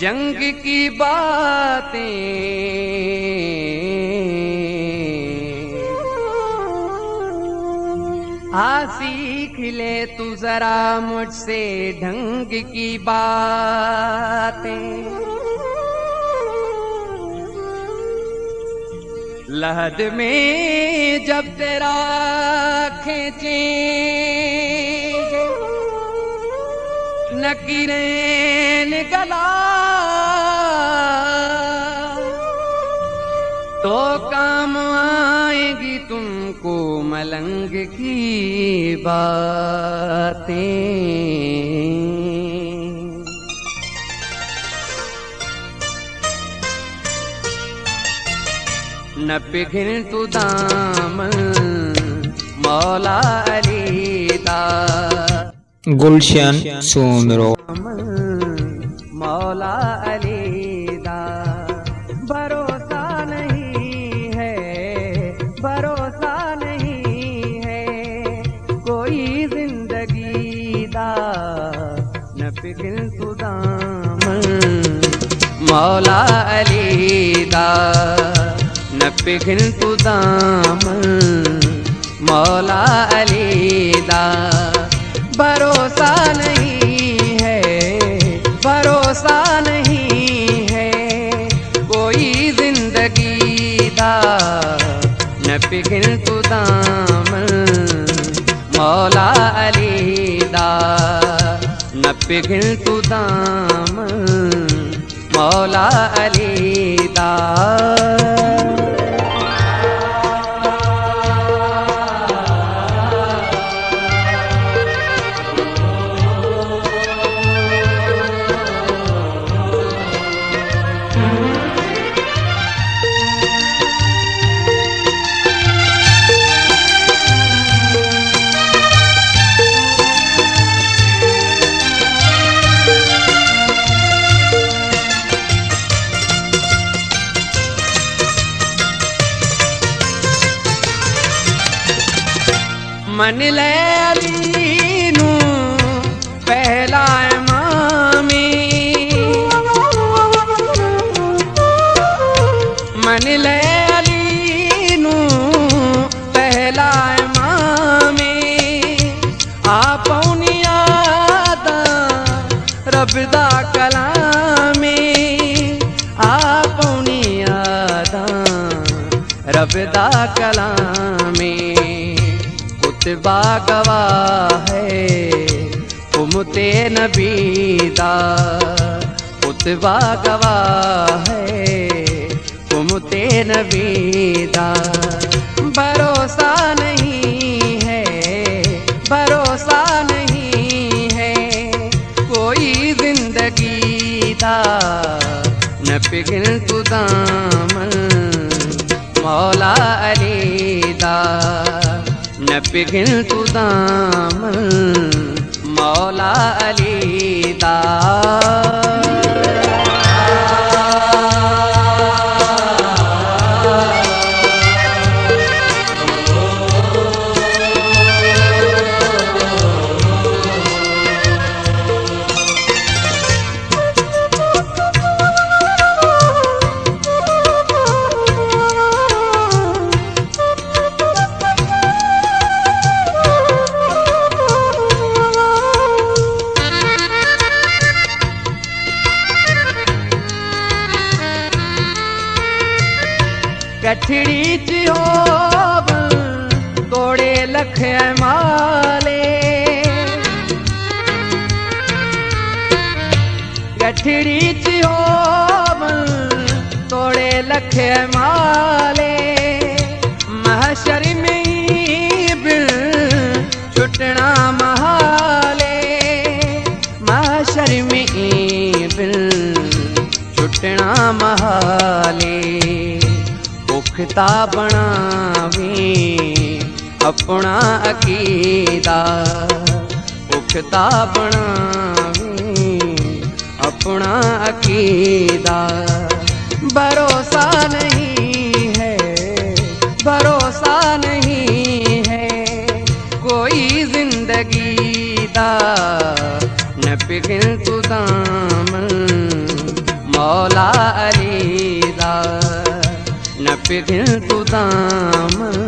जंग की बातें सीख ले तू जरा मुझसे ढंग की बातें। लहद में जब तेरा खींचेंगे नकीरें निकला तो काम आएगी तुमको मलंग की बातें। न पिघल तू दामन मौला अली दा। गुलशन सुमरो मौला अली दा। भरोसा नहीं है, भरोसा नहीं है कोई जिंदगी दा। न पिघल तू दामन मौला अली दा। न पिघल तू दामन मौला अली दा। भरोसा नहीं है, भरोसा नहीं है कोई जिंदगी दा। न पिघल तू दामन मौला अली दा। न पिघल तू दामन मौला अली दा। मन ले अली नू पहला इमामी। मन ले अली नू पहला इमामी। आपौनी आदा रब दा कलामी। आपौनी आदा रब दा कलामी। कुतबा गवाह है उम्मते नबी दा। कुतबा गवाह है उम्मते नबी दा। भरोसा नहीं है, भरोसा नहीं है कोई जिंदगी दा। न पिघल तू दामन मौला अली दा। न पिघल तू दामन मौला अली दा। गठड़ी च होवन तोड़े लख माले। गठड़ी च होवन तोड़े लख माले। महशर में बिल छुटना महाले। महशर में बिल छुटना महाले। पुख्ता बनावी अपना अकीदा। पुख्ता बनावी अपना अकीदा। भरोसा नहीं है, भरोसा नहीं है कोई जिंदगी दा। न पिघल तू दामन मौला अली दा न पिघल तू दामन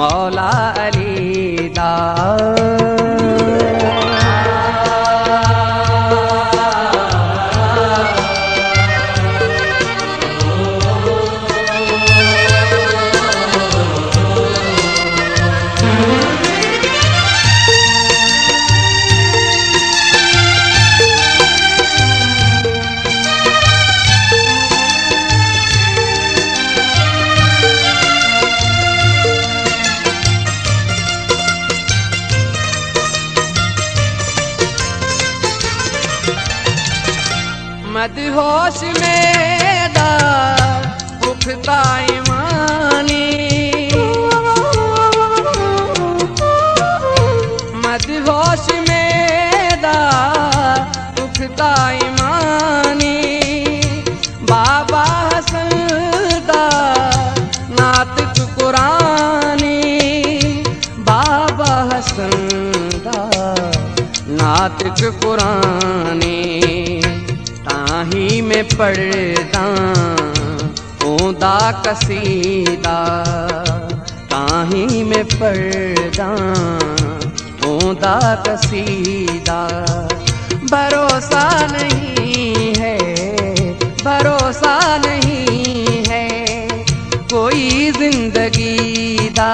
मौला अली दा। मदहोश में दा पुख्ता ईमानी मदहोश में दा पुख्ता ईमानी बाबा हसन दा नातिक कुरानी बाबा हसन दा नातिक कुरानी ताही में पढ़दा ओंदा कसीदा ताही में पढ़दा ओंदा कसीदा। भरोसा नहीं है भरोसा नहीं है कोई जिंदगी दा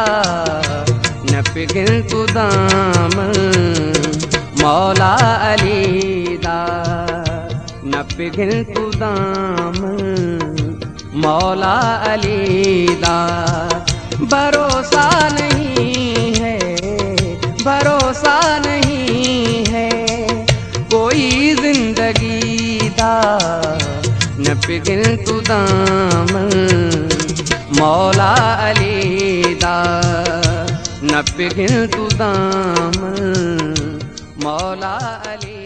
न पिघल तू दामन मौला अली दा न पिघल तू दामन मौला अली दा। भरोसा नहीं है भरोसा नहीं है कोई जिंदगी दा न पिघल तू दामन मौला अली दा न पिघल तू दामन मौला अली।